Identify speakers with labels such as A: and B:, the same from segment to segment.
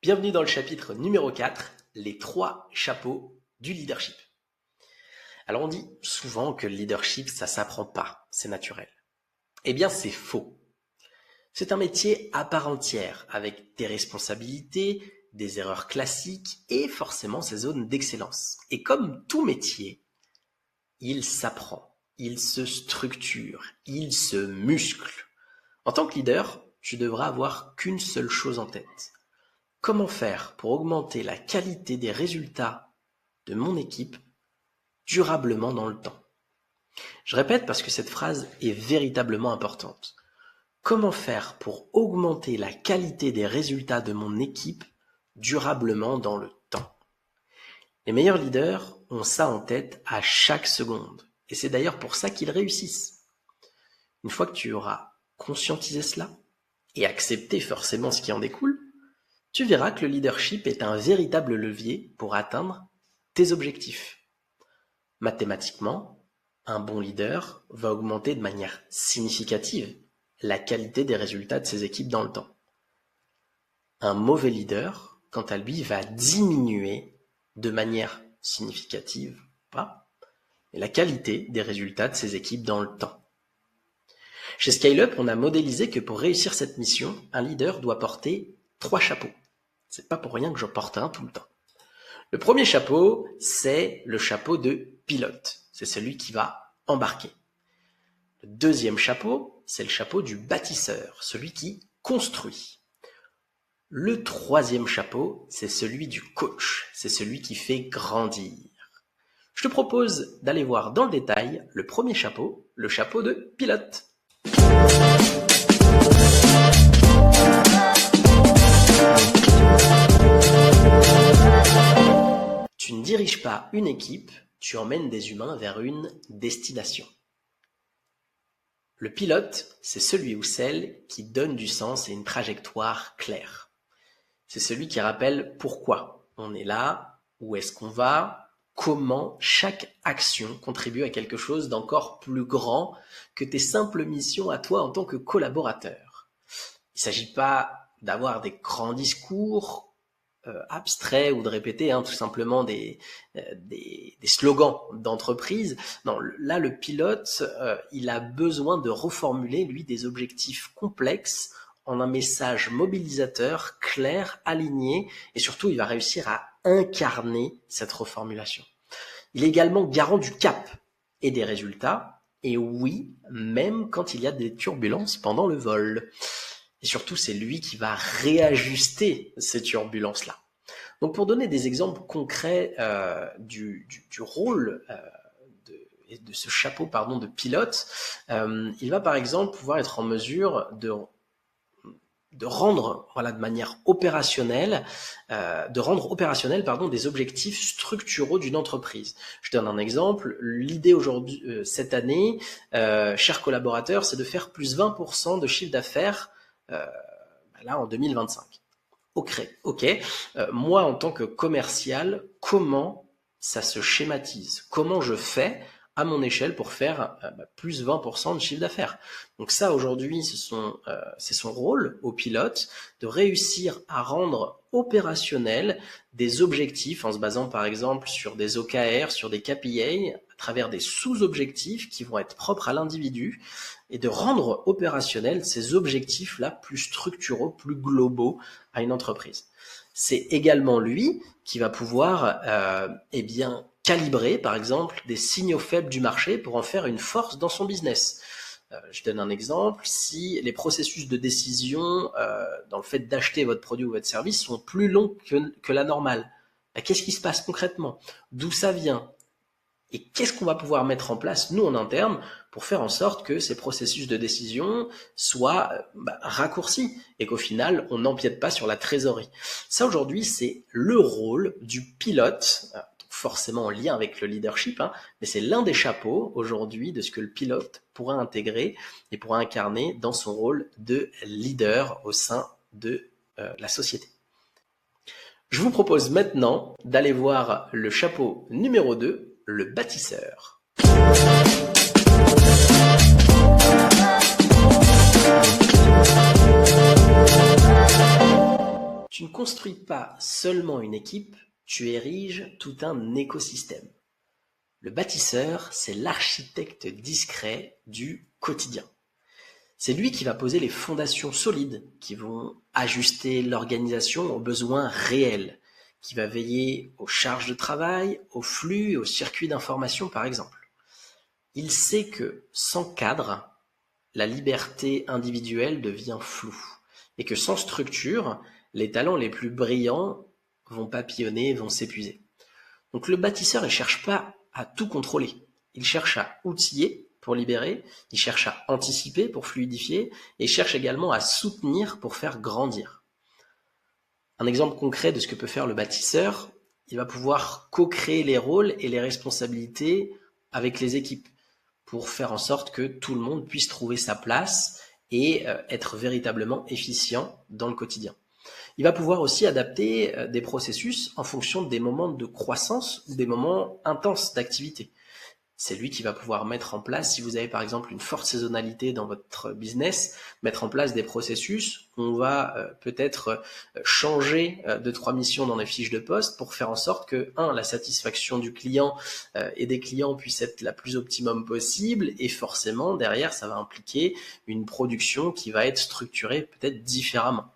A: Bienvenue dans le chapitre numéro 4, les 3 chapeaux du leadership. Alors on dit souvent que le leadership, ça s'apprend pas, c'est naturel. Eh bien c'est faux. C'est un métier à part entière, avec des responsabilités, des erreurs classiques et forcément ses zones d'excellence. Et comme tout métier, il s'apprend, il se structure, il se muscle. En tant que leader, tu devras avoir qu'une seule chose en tête. Comment faire pour augmenter la qualité des résultats de mon équipe durablement dans le temps? Je répète parce que cette phrase est véritablement importante. Comment faire pour augmenter la qualité des résultats de mon équipe durablement dans le temps? Les meilleurs leaders ont ça en tête à chaque seconde. Et c'est d'ailleurs pour ça qu'ils réussissent. Une fois que tu auras conscientisé cela et accepté forcément ce qui en découle, tu verras que le leadership est un véritable levier pour atteindre tes objectifs. Mathématiquement, un bon leader va augmenter de manière significative la qualité des résultats de ses équipes dans le temps. Un mauvais leader, quant à lui, va diminuer de manière significative, la qualité des résultats de ses équipes dans le temps. Chez ScaleUp, on a modélisé que pour réussir cette mission, un leader doit porter 3 chapeaux. C'est pas pour rien que j'en porte un tout le temps. Le premier chapeau, c'est le chapeau de pilote. C'est celui qui va embarquer. Le deuxième chapeau, c'est le chapeau du bâtisseur, celui qui construit. Le troisième chapeau, c'est celui du coach, c'est celui qui fait grandir. Je te propose d'aller voir dans le détail le premier chapeau, le chapeau de pilote. Tu ne diriges pas une équipe, tu emmènes des humains vers une destination. Le pilote, c'est celui ou celle qui donne du sens et une trajectoire claire. C'est celui qui rappelle pourquoi on est là, où est-ce qu'on va, comment chaque action contribue à quelque chose d'encore plus grand que tes simples missions à toi en tant que collaborateur. Il ne s'agit pas d'avoir des grands discours abstraits ou de répéter tout simplement des slogans d'entreprise. Non, là le pilote, il a besoin de reformuler lui des objectifs complexes en un message mobilisateur, clair, aligné, et surtout il va réussir à incarner cette reformulation. Il est également garant du cap et des résultats, et oui, même quand il y a des turbulences pendant le vol. Et surtout, c'est lui qui va réajuster ces turbulences-là. Donc pour donner des exemples concrets du rôle de ce chapeau de pilote, il va par exemple pouvoir être en mesure de rendre de manière opérationnelle, des objectifs structuraux d'une entreprise. Je donne un exemple. L'idée aujourd'hui, cette année, chers collaborateurs, c'est de faire plus 20% de chiffre d'affaires en 2025. Ok. Moi, en tant que commercial, comment ça se schématise? Comment je fais à mon échelle pour faire plus 20% de chiffre d'affaires? Donc ça, aujourd'hui, c'est son rôle au pilote de réussir à rendre opérationnel des objectifs en se basant par exemple sur des OKR, sur des KPI, à travers des sous-objectifs qui vont être propres à l'individu, et de rendre opérationnels ces objectifs-là plus structuraux, plus globaux à une entreprise. C'est également lui qui va pouvoir calibrer, par exemple, des signaux faibles du marché pour en faire une force dans son business. Je donne un exemple. Si les processus de décision dans le fait d'acheter votre produit ou votre service sont plus longs que la normale, qu'est-ce qui se passe concrètement? D'où ça vient? Et qu'est-ce qu'on va pouvoir mettre en place, nous, en interne, pour faire en sorte que ces processus de décision soient raccourcis et qu'au final, on n'empiète pas sur la trésorerie. Ça, aujourd'hui, c'est le rôle du pilote, forcément en lien avec le leadership, mais c'est l'un des chapeaux aujourd'hui de ce que le pilote pourra intégrer et pourra incarner dans son rôle de leader au sein de la société. Je vous propose maintenant d'aller voir le chapeau numéro 2, le bâtisseur. Tu ne construis pas seulement une équipe, tu ériges tout un écosystème. Le bâtisseur, c'est l'architecte discret du quotidien. C'est lui qui va poser les fondations solides, qui vont ajuster l'organisation aux besoins réels, qui va veiller aux charges de travail, aux flux et aux circuits d'information par exemple. Il sait que sans cadre, la liberté individuelle devient floue et que sans structure, les talents les plus brillants vont papillonner, vont s'épuiser. Donc le bâtisseur ne cherche pas à tout contrôler, il cherche à outiller pour libérer, il cherche à anticiper pour fluidifier et il cherche également à soutenir pour faire grandir. Un exemple concret de ce que peut faire le bâtisseur, il va pouvoir co-créer les rôles et les responsabilités avec les équipes pour faire en sorte que tout le monde puisse trouver sa place et être véritablement efficient dans le quotidien. Il va pouvoir aussi adapter des processus en fonction des moments de croissance ou des moments intenses d'activité. C'est lui qui va pouvoir mettre en place, si vous avez par exemple une forte saisonnalité dans votre business, mettre en place des processus. On va peut-être changer de 3 missions dans les fiches de poste pour faire en sorte que, la satisfaction du client et des clients puisse être la plus optimum possible et forcément, derrière, ça va impliquer une production qui va être structurée peut-être différemment.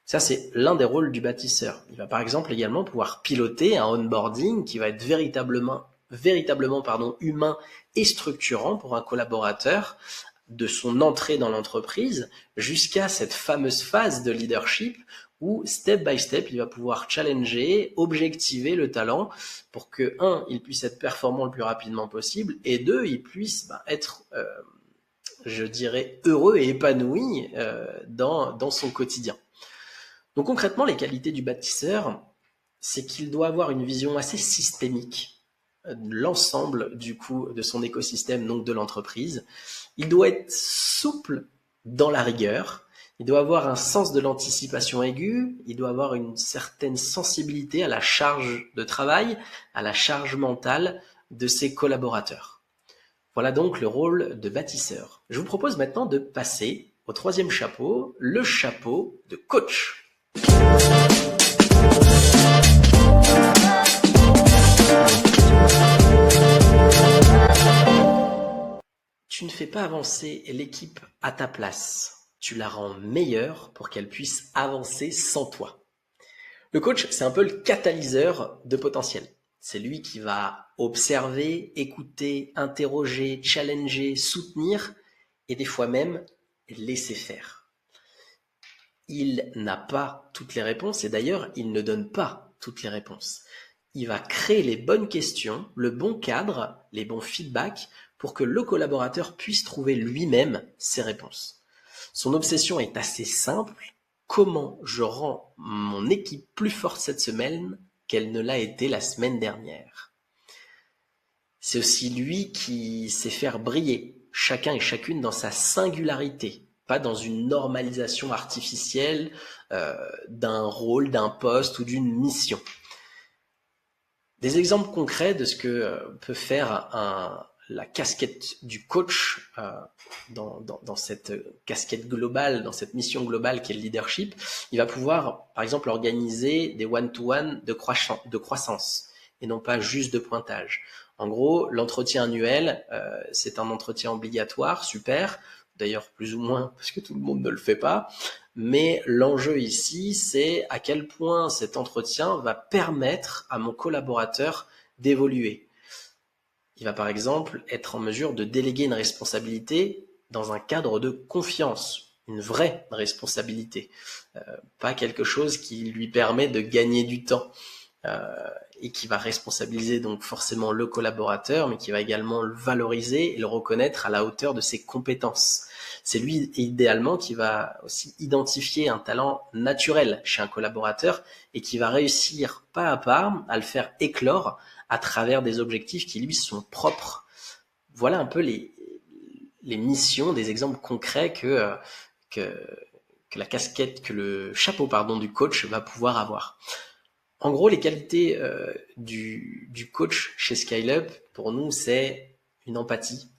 A: Ça, c'est l'un des rôles du bâtisseur. Il va par exemple également pouvoir piloter un onboarding qui va être véritablement humain et structurant pour un collaborateur de son entrée dans l'entreprise jusqu'à cette fameuse phase de leadership où, step by step, il va pouvoir challenger, objectiver le talent pour que, il puisse être performant le plus rapidement possible et deux, il puisse être, je dirais, heureux et épanoui dans son quotidien. Donc concrètement, les qualités du bâtisseur, c'est qu'il doit avoir une vision assez systémique de l'ensemble du coup de son écosystème, donc de l'entreprise. Il doit être souple dans la rigueur, il doit avoir un sens de l'anticipation aiguë, il doit avoir une certaine sensibilité à la charge de travail, à la charge mentale de ses collaborateurs. Voilà donc le rôle de bâtisseur. Je vous propose maintenant de passer au troisième chapeau, le chapeau de coach. Tu ne fais pas avancer l'équipe à ta place, tu la rends meilleure pour qu'elle puisse avancer sans toi. Le coach, c'est un peu le catalyseur de potentiel. C'est lui qui va observer, écouter, interroger, challenger, soutenir et des fois même laisser faire. Il n'a pas toutes les réponses et d'ailleurs, il ne donne pas toutes les réponses. Il va créer les bonnes questions, le bon cadre, les bons feedbacks pour que le collaborateur puisse trouver lui-même ses réponses. Son obsession est assez simple. Comment je rends mon équipe plus forte cette semaine qu'elle ne l'a été la semaine dernière? C'est aussi lui qui sait faire briller chacun et chacune dans sa singularité, pas dans une normalisation artificielle d'un rôle, d'un poste ou d'une mission. Des exemples concrets de ce que peut faire la casquette du coach dans cette casquette globale, dans cette mission globale qui est le leadership. Il va pouvoir, par exemple, organiser des one-to-one de croissance et non pas juste de pointage. En gros, l'entretien annuel, c'est un entretien obligatoire, super, d'ailleurs plus ou moins parce que tout le monde ne le fait pas, mais l'enjeu ici, c'est à quel point cet entretien va permettre à mon collaborateur d'évoluer. Il va par exemple être en mesure de déléguer une responsabilité dans un cadre de confiance, une vraie responsabilité, pas quelque chose qui lui permet de gagner du temps et qui va responsabiliser donc forcément le collaborateur, mais qui va également le valoriser et le reconnaître à la hauteur de ses compétences. C'est lui idéalement qui va aussi identifier un talent naturel chez un collaborateur et qui va réussir pas à pas à le faire éclore à travers des objectifs qui lui sont propres. Voilà un peu les missions, des exemples concrets que la casquette, que le chapeau du coach va pouvoir avoir. En gros, les qualités du coach chez SkyleUp, pour nous, c'est une empathie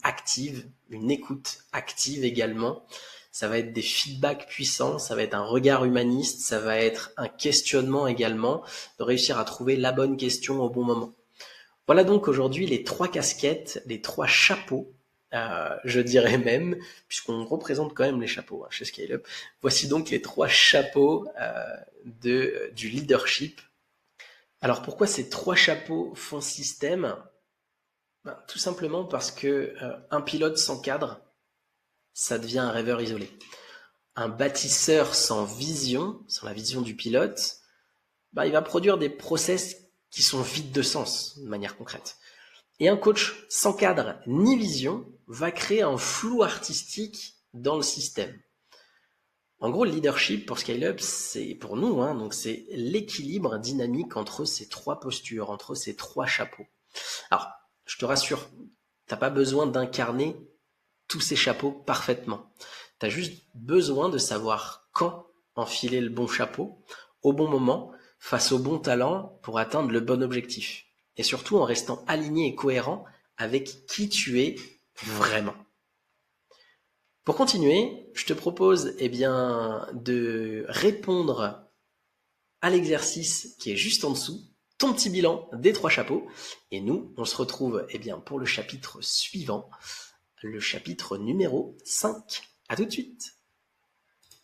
A: active, une écoute active également. ça va être des feedbacks puissants, ça va être un regard humaniste, ça va être un questionnement également, de réussir à trouver la bonne question au bon moment. Voilà donc aujourd'hui les 3 casquettes, les 3 chapeaux, je dirais même, puisqu'on représente quand même les chapeaux chez Scale Up. Voici donc les 3 chapeaux du leadership. Alors pourquoi ces 3 chapeaux font système? Tout simplement parce que un pilote sans cadre, ça devient un rêveur isolé. Un bâtisseur sans vision, sans la vision du pilote, il va produire des process qui sont vides de sens, de manière concrète. Et un coach sans cadre ni vision va créer un flou artistique dans le système. En gros, le leadership pour Scale Up, c'est pour nous, donc c'est l'équilibre dynamique entre ces 3 postures, entre ces 3 chapeaux. Alors, je te rassure, t'as pas besoin d'incarner tous ces chapeaux parfaitement. Tu as juste besoin de savoir quand enfiler le bon chapeau, au bon moment, face au bon talent pour atteindre le bon objectif. Et surtout en restant aligné et cohérent avec qui tu es vraiment. Pour continuer, je te propose de répondre à l'exercice qui est juste en dessous, ton petit bilan des 3 chapeaux. Et nous, on se retrouve pour le chapitre suivant, le chapitre numéro 5. À tout de suite.